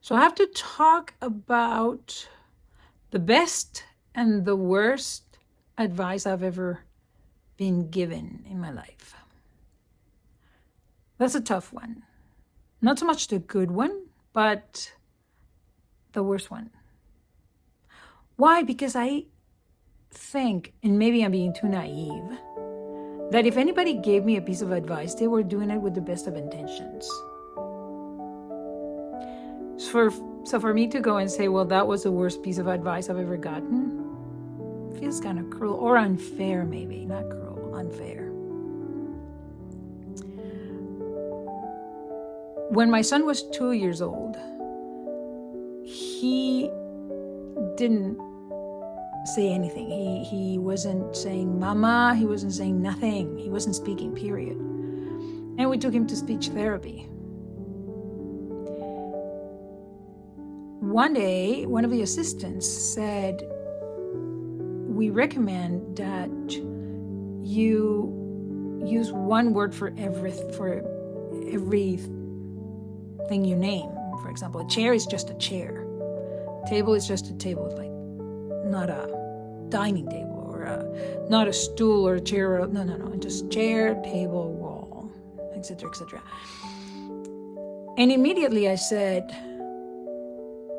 So I have to talk about the best and the worst advice I've ever been given in my life. That's a tough one. Not so much the good one, but the worst one. Why? Because I think, and maybe I'm being too naive, that if anybody gave me a piece of advice, they were doing it with the best of intentions. So for me to go and say, well, that was the worst piece of advice I've ever gotten, feels kind of cruel or unfair, maybe. Not cruel, unfair. When my son was 2 years old, he didn't say anything. He wasn't saying mama, he wasn't saying nothing. He wasn't speaking, period. And we took him to speech therapy. One day, one of the assistants said, we recommend that you use one word for everything you name. For example, a chair is just a chair. Table is just a table, like not a dining table or not a stool or a chair. No, just chair, table, wall, etc., etc. And immediately I said,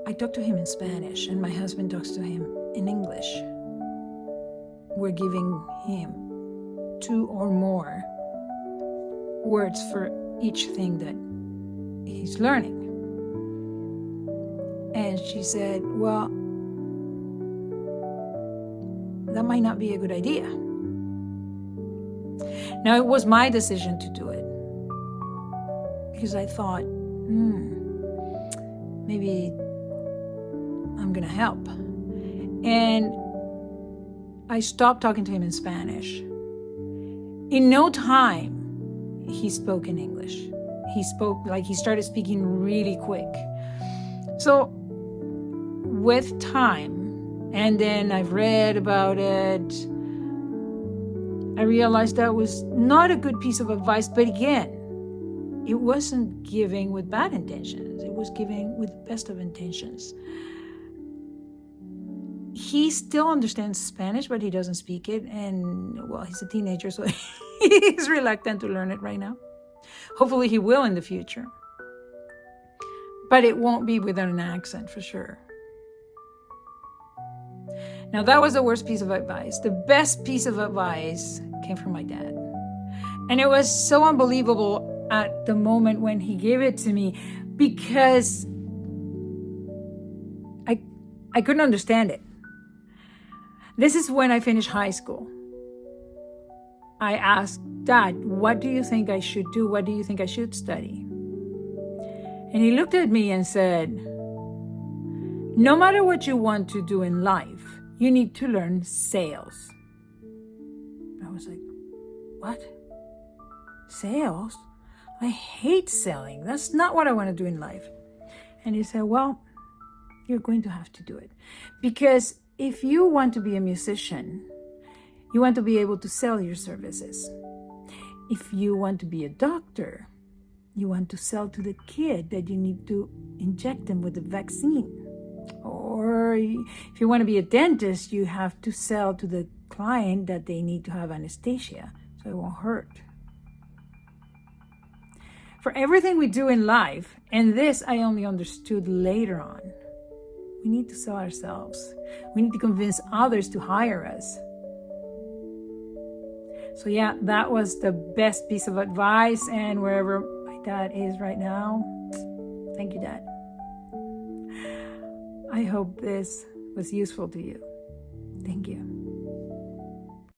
I talk to him in Spanish and my husband talks to him in English. We're giving him 2 or more words for each thing that he's learning. And she said, well, that might not be a good idea. Now, it was my decision to do it because I thought, maybe I'm going to help. And I stopped talking to him in Spanish. In no time, he spoke in English. He started speaking really quick. So with time, and then I've read about it, I realized that was not a good piece of advice. But again, it wasn't giving with bad intentions. It was giving with the best of intentions. He still understands Spanish, but he doesn't speak it. And, well, he's a teenager, so he's reluctant to learn it right now. Hopefully he will in the future. But it won't be without an accent, for sure. Now, that was the worst piece of advice. The best piece of advice came from my dad. And it was so unbelievable at the moment when he gave it to me because I couldn't understand it. This is when I finished high school. I asked, Dad, what do you think I should do? What do you think I should study? And he looked at me and said, no matter what you want to do in life, you need to learn sales. I was like, what? Sales? I hate selling. That's not what I want to do in life. And he said, well, you're going to have to do it. Because if you want to be a musician, you want to be able to sell your services. If you want to be a doctor, you want to sell to the kid that you need to inject them with the vaccine. Or if you want to be a dentist, you have to sell to the client that they need to have anesthesia so it won't hurt. For everything we do in life, and this I only understood later on, we need to sell ourselves. We need to convince others to hire us. So yeah, that was the best piece of advice. And wherever my dad is right now, thank you, Dad. I hope this was useful to you. Thank you.